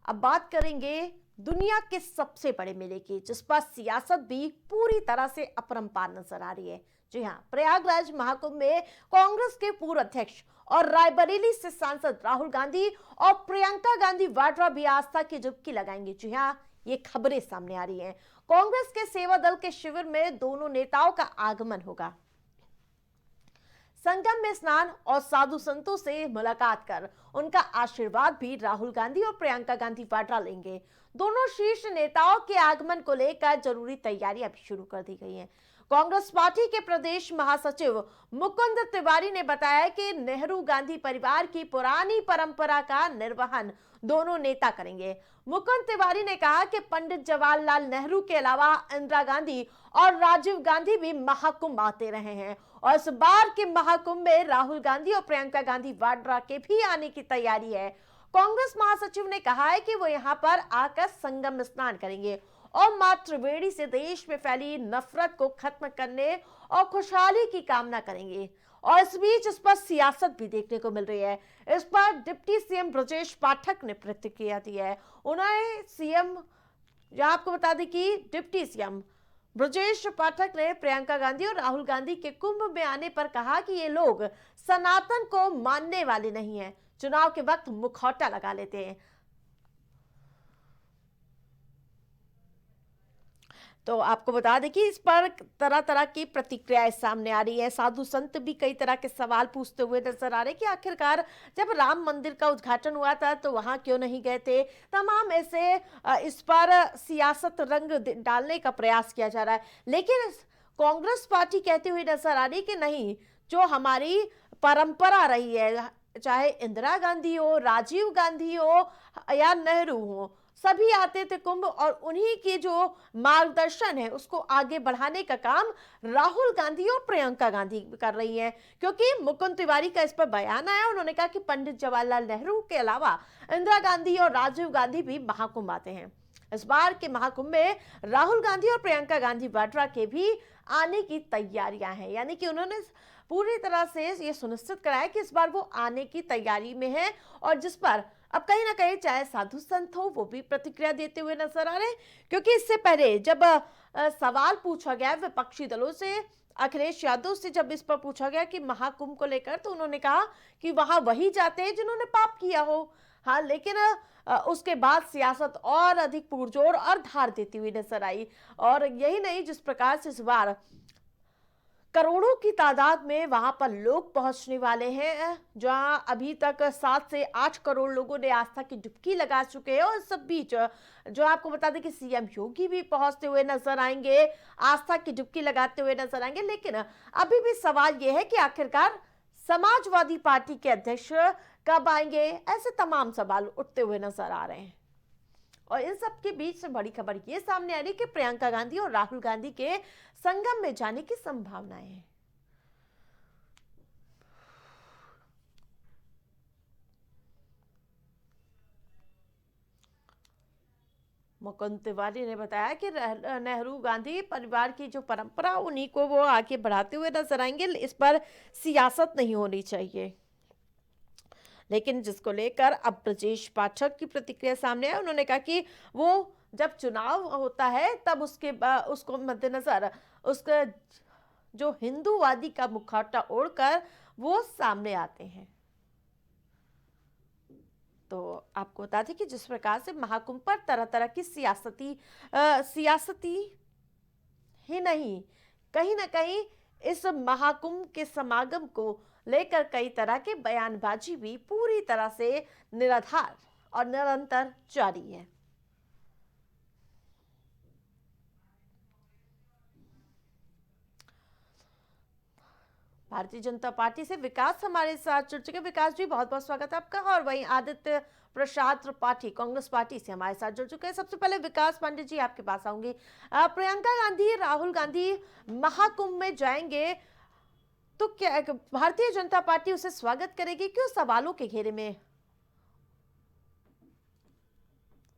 अब बात करेंगे दुनिया के सबसे बड़े मेले की, जिस पर सियासत भी पूरी तरह से अपरंपार नजर आ रही है। जी हां, प्रयागराज महाकुंभ में कांग्रेस के पूर्व अध्यक्ष और रायबरेली से सांसद राहुल गांधी और प्रियंका गांधी वाड्रा भी आस्था की डुबकी लगाएंगे। जी हां, ये खबरें सामने आ रही हैं। कांग्रेस के सेवा दल के शिविर में दोनों नेताओं का आगमन होगा। संगम में स्नान और साधु संतों से मुलाकात कर उनका आशीर्वाद भी राहुल गांधी और प्रियंका गांधी वाड्रा लेंगे। दोनों शीर्ष नेताओं के आगमन को लेकर जरूरी तैयारियां भी शुरू कर दी गई हैं। कांग्रेस पार्टी के प्रदेश महासचिव मुकुंद तिवारी ने बताया कि नेहरू गांधी परिवार की पुरानी परंपरा का निर्वहन दोनों नेता करेंगे। मुकुंद तिवारी ने कहा कि पंडित जवाहरलाल नेहरू के अलावा इंदिरा गांधी और राजीव गांधी भी महाकुंभ आते रहे हैं और इस बार के महाकुंभ में राहुल गांधी और प्रियंका गांधी वाड्रा के भी आने की तैयारी है। कांग्रेस महासचिव ने कहा है कि वो यहां पर आकर संगम में स्नान करेंगे और मां त्रिवेणी से देश में फैली नफरत को खत्म करने और खुशहाली की कामना करेंगे। और इस बीच इस पर सियासत भी देखने को मिल रही है। इस पर डिप्टी सीएम ब्रजेश पाठक ने प्रतिक्रिया दी है। उन्हें सीएम, आपको बता दें कि डिप्टी सीएम ब्रजेश पाठक ने प्रियंका गांधी और राहुल गांधी के कुंभ में आने पर कहा कि ये लोग सनातन को मानने वाले नहीं हैं, चुनाव के वक्त मुखौटा लगा लेते हैं। तो आपको बता दें कि इस पर तरह तरह की प्रतिक्रियाएं सामने आ रही है। साधु संत भी कई तरह के सवाल पूछते हुए नजर आ रहे हैं कि आखिरकार जब राम मंदिर का उद्घाटन हुआ था तो वहां क्यों नहीं गए थे। तमाम ऐसे इस पर सियासत रंग डालने का प्रयास किया जा रहा है, लेकिन कांग्रेस पार्टी कहती हुई नजर आ रही कि नहीं, जो हमारी परंपरा रही है, चाहे इंदिरा गांधी हो, राजीव गांधी हो या नेहरू हो, सभी आते थे कुंभ और उन्हीं के जो मार्गदर्शन है उसको आगे बढ़ाने का काम राहुल गांधी और प्रियंका गांधी कर रही हैं। क्योंकि मुकुंद तिवारी का इस पर बयान आया, उन्होंने कहा कि पंडित जवाहरलाल नेहरू के अलावा इंदिरा गांधी और राजीव गांधी भी महाकुंभ आते हैं। इस बार के महाकुंभ में राहुल गांधी और प्रियंका गांधी वाड्रा के भी आने की तैयारियां हैं, यानी कि उन्होंने पूरी तरह से ये सुनिश्चित कराया कि इस बार वो आने की तैयारी में है। और जिस पर अब कहीं ना कहीं चाहे साधु संत हो वो भी प्रतिक्रिया देते हुए नजर आ रहे हैं। क्योंकि इससे पहले जब सवाल पूछा गया विपक्षी दलों से, अखिलेश यादव से जब इस पर पूछा गया कि महाकुंभ को लेकर, तो उन्होंने कहा कि वहां वही जाते हैं जिन्होंने पाप किया हो। हाँ, लेकिन उसके बाद सियासत और अधिक पुरजोर और धार देती हुई नजर आई। और यही नहीं, जिस प्रकार से इस बार करोड़ों की तादाद में वहां पर लोग पहुंचने वाले हैं, जहां अभी तक 7 से 8 करोड़ लोगों ने आस्था की डुबकी लगा चुके हैं। और इस सब बीच जो आपको बता दें कि सीएम योगी भी पहुंचते हुए नजर आएंगे, आस्था की डुबकी लगाते हुए नजर आएंगे। लेकिन अभी भी सवाल यह है कि आखिरकार समाजवादी पार्टी के अध्यक्ष कब आएंगे, ऐसे तमाम सवाल उठते हुए नजर आ रहे हैं। और इन सब के बीच से बड़ी खबर ये सामने आ रही है कि प्रियंका गांधी और राहुल गांधी के संगम में जाने की संभावनाएं हैं। मुकुंद तिवारी ने बताया कि नेहरू गांधी परिवार की जो परंपरा उन्हीं को वो आगे बढ़ाते हुए नजर आएंगे, इस पर सियासत नहीं होनी चाहिए। लेकिन जिसको लेकर अब ब्रजेश पाठक की प्रतिक्रिया सामने है, उन्होंने कहा कि वो जब चुनाव होता है तब उसको मद्देनजर उसका जो हिंदूवादी का मुखौटा ओढ़कर वो सामने आते हैं। तो आपको बता दें कि जिस प्रकार से महाकुंभ पर तरह तरह की सियासती ही नहीं, कहीं ना कहीं इस महाकुंभ के समागम को लेकर कई तरह के बयानबाजी भी पूरी तरह से निराधार और निरंतर जारी है। भारतीय जनता पार्टी से विकास हमारे साथ जुड़ चुके। विकास जी, बहुत बहुत स्वागत है आपका। और वहीं आदित्य प्रसाद त्रिपाठी कांग्रेस पार्टी से हमारे साथ जुड़ चुके हैं। सबसे पहले विकास पांडे जी आपके पास आऊंगी। प्रियंका गांधी, राहुल गांधी महाकुंभ में जाएंगे तो क्या भारतीय जनता पार्टी उसे स्वागत करेगी, क्यों सवालों के घेरे में?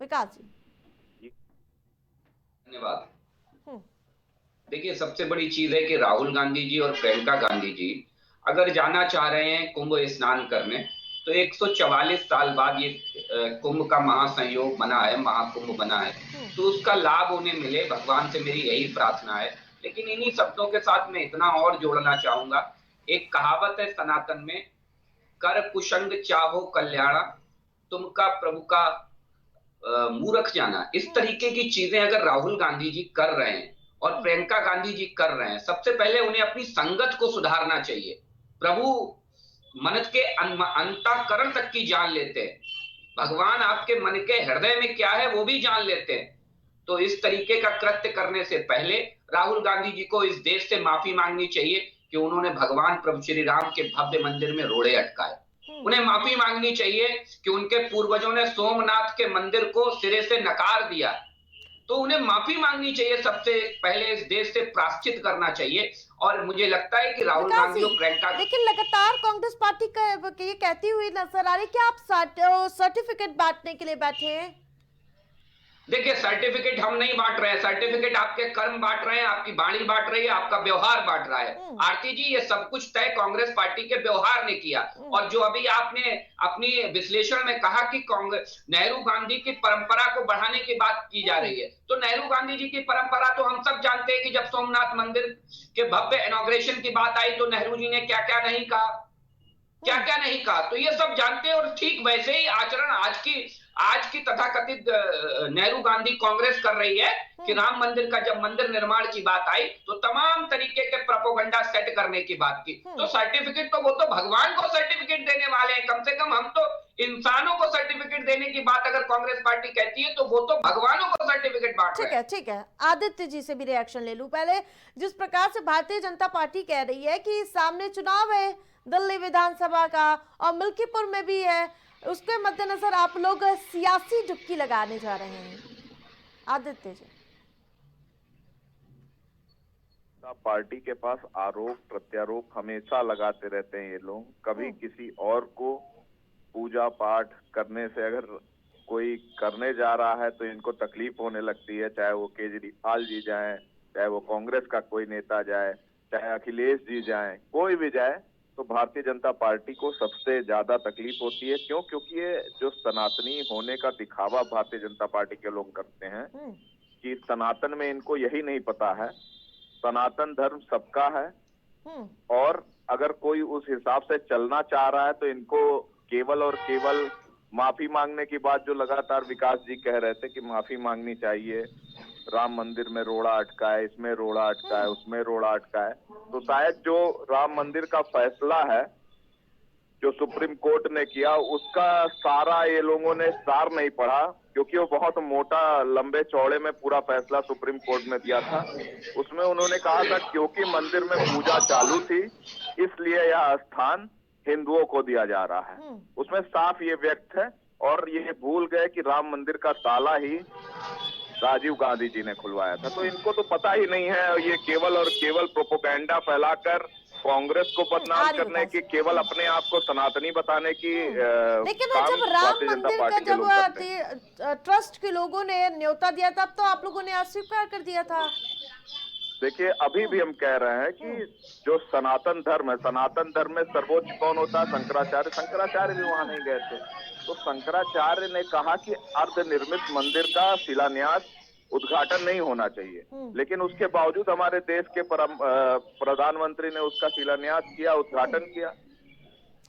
विकास जी। धन्यवाद। देखिए, सबसे बड़ी चीज है कि राहुल गांधी जी और प्रियंका गांधी जी अगर जाना चाह रहे हैं कुंभ स्नान करने, तो 144 साल बाद ये कुंभ का महासंयोग बना है, महाकुंभ बना है, तो उसका लाभ उन्हें मिले, भगवान से मेरी यही प्रार्थना है। लेकिन इन्हीं शब्दों के साथ मैं इतना और जोड़ना चाहूंगा, एक कहावत है सनातन में, कर कुशंग चाहो कल्याणा, तुमका प्रभु का मूर्ख जाना। इस तरीके की चीजें अगर राहुल गांधी जी कर रहे हैं और प्रियंका गांधी जी कर रहे हैं, सबसे पहले उन्हें अपनी संगत को सुधारना चाहिए। प्रभु मन के अंतःकरण तक की जान लेते हैं, भगवान आपके मन के हृदय में क्या है वो भी जान लेते हैं। तो इस तरीके का कृत्य करने से पहले राहुल गांधी जी को इस देश से माफी मांगनी चाहिए कि उन्होंने भगवान प्रभु श्री राम के भव्य मंदिर में रोड़े अटकाए। उन्हें माफी मांगनी चाहिए कि उनके पूर्वजों ने सोमनाथ के मंदिर को सिरे से नकार दिया, तो उन्हें माफी मांगनी चाहिए। सबसे पहले इस देश से प्रायश्चित करना चाहिए। और मुझे लगता है कि राहुल गांधी और प्रियंका, लेकिन लगातार कांग्रेस पार्टी का ये कहती हुई नजर आ रही कि आप सर्टिफिकेट बांटने के लिए बैठे हैं। देखिए, सर्टिफिकेट हम नहीं बांट रहे हैं, सर्टिफिकेट आपके कर्म बांट रहे हैं, आपकी वाणी बांट रही है, आपका व्यवहार बांट रहा है। आरती जी, ये सब कुछ तय कांग्रेस पार्टी के व्यवहार ने किया। और जो अभी आपने अपनी विश्लेषण में कहा कि कांग्रेस नेहरू गांधी की परंपरा को बढ़ाने की बात की जा रही है, तो नेहरू गांधी जी की परंपरा तो हम सब जानते हैं कि जब सोमनाथ मंदिर के भव्य इनॉग्रेशन की बात आई तो नेहरू जी ने क्या क्या नहीं कहा, क्या क्या नहीं कहा, तो ये सब जानते हैं। और ठीक वैसे ही आचरण आज की तथाकथित नेहरू गांधी कांग्रेस कर रही है कि राम मंदिर का जब मंदिर निर्माण की बात आई तो तमाम तरीके के प्रोपोगंडा सेट करने की बात की। तो सर्टिफिकेट तो वो तो भगवान को सर्टिफिकेट देने वाले हैं, कम से कम हम तो इंसानों को सर्टिफिकेट देने की बात अगर कांग्रेस पार्टी कहती है तो वो तो भगवानों को सर्टिफिकेट बांट रहे हैं। ठीक है, आदित्य जी से भी रिएक्शन ले लूं पहले। जिस प्रकार से भारतीय जनता पार्टी कह रही है कि सामने चुनाव है दिल्ली विधानसभा का और मिल्कीपुर में भी है, उसके मद्देनजर आप लोग सियासी डुबकी लगाने जा रहे हैं, आदित्य जी। पार्टी के पास आरोप प्रत्यारोप हमेशा लगाते रहते हैं ये लोग। कभी किसी और को पूजा पाठ करने से अगर कोई करने जा रहा है तो इनको तकलीफ होने लगती है, चाहे वो केजरीवाल जी जाए, चाहे वो कांग्रेस का कोई नेता जाए, चाहे अखिलेश जी जाए, कोई भी जाए, तो भारतीय जनता पार्टी को सबसे ज्यादा तकलीफ होती है। क्यों? क्योंकि ये जो सनातनी होने का दिखावा भारतीय जनता पार्टी के लोग करते हैं कि सनातन में इनको यही नहीं पता है, सनातन धर्म सबका है और अगर कोई उस हिसाब से चलना चाह रहा है तो इनको केवल और केवल माफी मांगने की बात, जो लगातार विकास जी कह रहे थे कि माफी मांगनी चाहिए, राम मंदिर में रोड़ा अटका है, इसमें रोड़ा अटका है, उसमें रोड़ा अटका है, तो शायद जो राम मंदिर का फैसला है जो सुप्रीम कोर्ट ने किया उसका सारा ये लोगों ने सार नहीं पढ़ा, क्योंकि वो बहुत मोटा लंबे चौड़े में पूरा फैसला सुप्रीम कोर्ट ने दिया था। उसमें उन्होंने कहा था क्योंकि मंदिर में पूजा चालू थी इसलिए यह स्थान हिंदुओं को दिया जा रहा है। उसमें साफ ये व्यक्त है और ये भूल गए कि राम मंदिर का ताला ही राजीव गांधी जी ने खुलवाया था। तो इनको तो पता ही नहीं है, ये केवल और केवल प्रोपोगंडा फैलाकर कांग्रेस को बदनाम करने की, केवल अपने आप को सनातनी बताने की। लेकिन जब राम मंदिर का जब ट्रस्ट के लोगों ने न्योता दिया तब तो आप लोगों ने अस्वीकार कर दिया था। देखिए, अभी भी हम कह रहे हैं कि जो सनातन धर्म है, सनातन धर्म में सर्वोच्च कौन होता है? शंकराचार्य। शंकराचार्य भी वहां नहीं गए थे। तो शंकराचार्य ने कहा कि अर्ध निर्मित मंदिर का शिलान्यास उद्घाटन नहीं होना चाहिए, लेकिन उसके बावजूद हमारे देश के प्रधानमंत्री ने उसका शिलान्यास किया, उद्घाटन किया।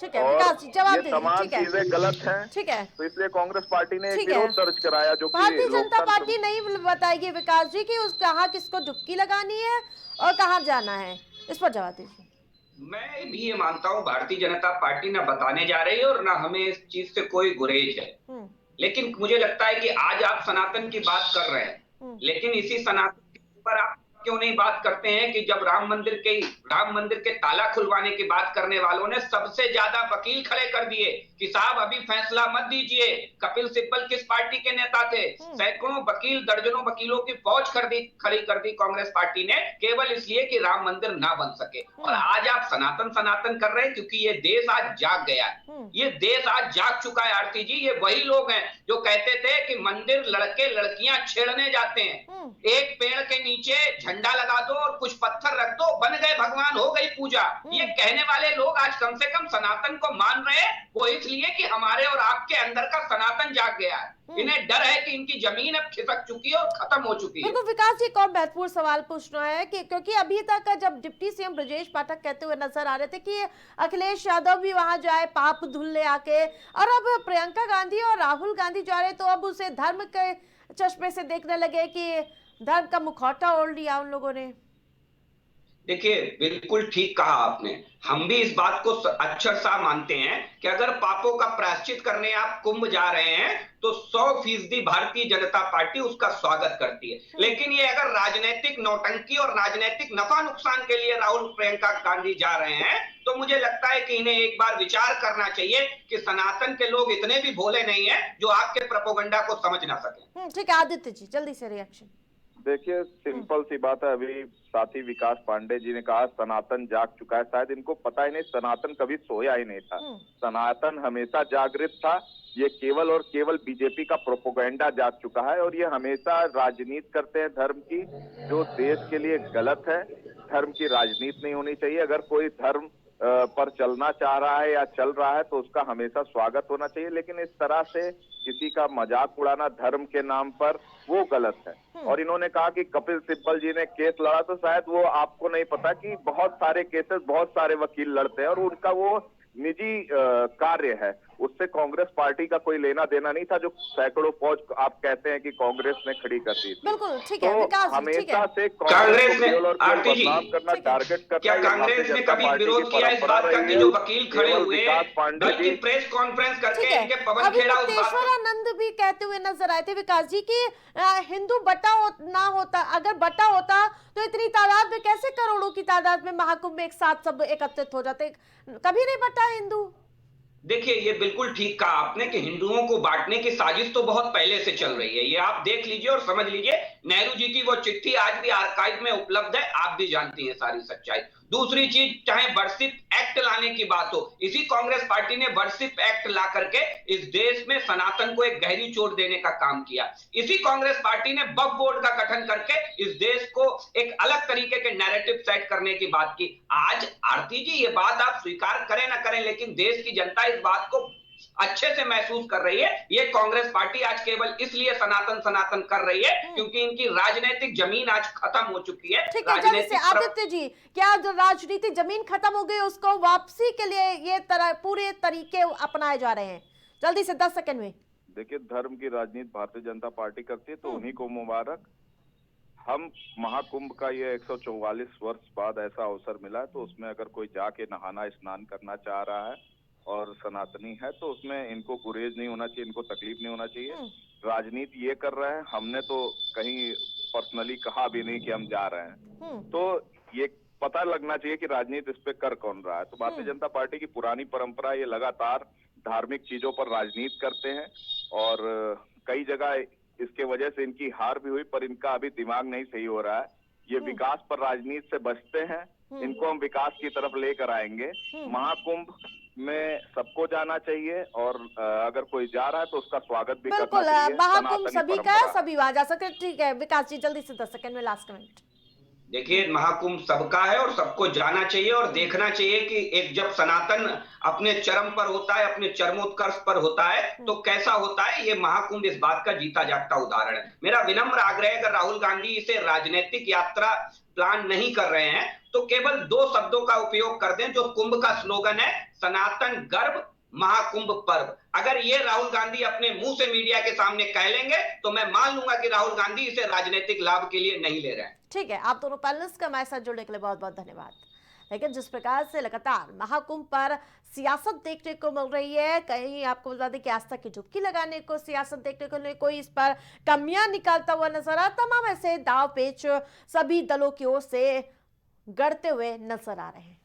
ठीक है, विकास जी जवाब दीजिए। तमाम चीजें गलत हैं। ठीक है, तो इसलिए कांग्रेस पार्टी ने एक विरोध दर्ज कराया, जो भारतीय जनता पार्टी नहीं बताएगी विकास जी कि उस कहाँ किसको डुबकी लगानी है और कहाँ जाना है, इस पर जवाब दीजिए। मैं भी ये मानता हूँ भारतीय जनता पार्टी ना बताने जा रही है और ना हमें इस चीज से कोई गुरेज है, लेकिन मुझे लगता है कि आज आप सनातन की बात कर रहे हैं, लेकिन इसी सनातन के ऊपर आप क्यों नहीं बात करते हैं कि जब राम मंदिर के ताला खुलवाने की बात करने वालों ने सबसे ज्यादा वकील खड़े कर दिए कि साहब अभी फैसला मत दीजिए। कपिल सिब्बल किस पार्टी के नेता थे? सैकड़ों वकील, दर्जनों वकीलों की फौज खड़ी कर दी कांग्रेस पार्टी ने, केवल इसलिए कि राम मंदिर ना बन सके। और आज आप सनातन कर रहे हैं क्योंकि ये देश आज जाग गया है, ये देश आज जाग चुका है। आरती जी, ये वही लोग हैं जो कहते थे कि मंदिर लड़के लड़कियां छेड़ने जाते हैं, एक पेड़ के नीचे झंडा लगा दो और कुछ पत्थर रख दो, बन गए भगवान, हो गई पूजा। ये कहने वाले लोग आज कम से कम सनातन को मान रहे हैं, वो इसलिए कि हमारे और आपके अंदर का सनातन जाग गया है। इन्हें डर है कि इनकी जमीन अब खिसक चुकी है और खत्म हो चुकी है। बिल्कुल विकास जी, एक और महत्वपूर्ण सवाल पूछना है कि क्योंकि अभी तक जब डिप्टी सीएम ब्रजेश पाठक कहते हुए नजर आ रहे थे कि अखिलेश यादव भी वहां जाए पाप धुलने आके, और अब प्रियंका गांधी और राहुल गांधी जा रहे, तो अब उसे धर्म के चश्मे से देखने लगे कि धर्म का मुखौटा ओढ़ लिया उन लोगों ने। देखिए, बिल्कुल ठीक कहा आपने। हम भी इस बात को अक्षरशः मानते हैं कि अगर पापों का प्रायश्चित करने आप कुंभ जा रहे हैं तो 100% भारतीय जनता पार्टी उसका स्वागत करती है। लेकिन ये अगर राजनीतिक नौटंकी और राजनीतिक नफा नुकसान के लिए राहुल प्रियंका गांधी जा रहे हैं तो मुझे लगता है कि इन्हें एक बार विचार करना चाहिए कि सनातन के लोग इतने भी भोले नहीं है जो आपके प्रोपेगेंडा को समझ ना सके। ठीक है आदित्य जी, जल्दी से रिएक्शन। देखिए, सिंपल सी बात है। अभी साथी विकास पांडे जी ने कहा सनातन जाग चुका है। शायद इनको पता ही नहीं, सनातन कभी सोया ही नहीं था। सनातन हमेशा जागृत था। ये केवल और केवल बीजेपी का प्रोपोगंडा जाग चुका है और ये हमेशा राजनीति करते हैं धर्म की, जो देश के लिए गलत है। धर्म की राजनीति नहीं होनी चाहिए। अगर कोई धर्म पर चलना चाह रहा है या चल रहा है तो उसका हमेशा स्वागत होना चाहिए, लेकिन इस तरह से किसी का मजाक उड़ाना धर्म के नाम पर, वो गलत है। और इन्होंने कहा कि कपिल सिब्बल जी ने केस लड़ा, तो शायद वो आपको नहीं पता कि बहुत सारे केसेस बहुत सारे वकील लड़ते हैं और उनका वो निजी कार्य है। उससे कांग्रेस पार्टी का कोई लेना देना नहीं था जो सैकड़ों फौज आप कहते हैं कि कांग्रेस ने खड़ी कर दी। बिल्कुल ठीक है तो विकास जी, हमेशा से कांग्रेस ने आरती जी करना टारगेट करना, क्या कांग्रेस ने कभी विरोध किया इस बात का कि जो वकील खड़े हुए बल्कि प्रेस कॉन्फ्रेंस करके इनके पवन खेड़ा उस बात का। आनंद भी कहते हुए नजर आए थे विकास जी की हिंदू ना होता, अगर बटा होता तो इतनी तादाद में कैसे करोड़ों की तादाद में महाकुंभ में एक साथ सब एकत्रित हो जाते। कभी नहीं बटा हिंदू। देखिए, ये बिल्कुल ठीक कहा आपने कि हिंदुओं को बांटने की साजिश तो बहुत पहले से चल रही है। ये आप देख लीजिए और समझ लीजिए। नेहरू जी की वो चिट्ठी आज भी आर्काइव में उपलब्ध है, आप भी जानती हैं सारी सच्चाई। दूसरी चीज, चाहे वर्शिप एक्ट लाने की बात हो, इसी कांग्रेस पार्टी ने वर्शिप एक्ट ला करके इस देश में सनातन को एक गहरी चोट देने का काम किया। इसी कांग्रेस पार्टी ने वक्फ बोर्ड का गठन करके इस देश को एक अलग तरीके के नैरेटिव सेट करने की बात की। आज आरती जी, ये बात आप स्वीकार करें ना करें, लेकिन देश की जनता इस बात को अच्छे से महसूस कर रही है। ये कांग्रेस पार्टी आज केवल इसलिए सनातन सनातन कर रही है क्योंकि इनकी राजनीतिक जमीन आज खत्म हो चुकी है। ठीक है, जल्दी से आदित्य जी, क्या जो राजनीतिक जमीन खत्म हो गई उसको वापसी के लिए ये पूरे तरीके अपनाए जा रहे हैं? जल्दी से 10 सेकंड में। देखिए, धर्म की राजनीति भारतीय जनता पार्टी करती है तो उन्हीं को मुबारक। हम महाकुंभ का ये 144 वर्ष बाद ऐसा अवसर मिला है तो उसमें अगर कोई जाके नहाना स्नान करना चाह रहा है और सनातनी है तो उसमें इनको गुरेज नहीं होना चाहिए, इनको तकलीफ नहीं होना चाहिए। राजनीति ये कर रहे हैं, हमने तो कहीं पर्सनली कहा भी नहीं कि हम जा रहे हैं। तो ये पता लगना चाहिए कि राजनीति इस पे कर कौन रहा है। तो भारतीय जनता पार्टी की पुरानी परंपरा, ये लगातार धार्मिक चीजों पर राजनीति करते हैं और कई जगह इसके वजह से इनकी हार भी हुई, पर इनका अभी दिमाग नहीं सही हो रहा है। ये विकास पर राजनीति से बचते हैं, इनको हम विकास की तरफ लेकर आएंगे। महाकुंभ में सबको जाना चाहिए और अगर कोई जा रहा है तो उसका स्वागत भी करना चाहिए। बिल्कुल, महाकुंभ सभी का है, सभी वहां जा सकते। ठीक है विकास जी, जल्दी से 10 सेकंड में लास्ट कमेंट। देखिए, महाकुंभ सबका है और सबको जाना चाहिए और देखना चाहिए कि एक जब सनातन अपने चरम पर होता है, अपने चरमोत्कर्ष पर होता है तो कैसा होता है। ये महाकुंभ इस बात का जीता जागता उदाहरण है। मेरा विनम्र आग्रह है, अगर राहुल गांधी इसे राजनीतिक यात्रा प्लान नहीं कर रहे हैं तो केवल 2 शब्दों का उपयोग कर दें जो कुंभ का स्लोगन है, सनातन गर्व महाकुंभ पर्व। अगर ये राहुल गांधी अपने मुंह से मीडिया के सामने कह लेंगे तो मैं मान लूंगा कि राहुल गांधी इसे राजनीतिक लाभ के लिए नहीं ले रहे हैं। ठीक है, आप दोनों पैनलिस्ट का हमारे साथ जुड़ने के लिए बहुत बहुत धन्यवाद। लेकिन जिस प्रकार से लगातार महाकुंभ पर सियासत देखने को मिल रही है, कहीं आपको बता दें कि आस्था की डुबकी लगाने को सियासत देखने को नहीं, कोई इस पर कमियां निकालता हुआ नजर आ, तमाम ऐसे दाव पेच सभी दलों की ओर से गढ़ते हुए नजर आ रहे हैं।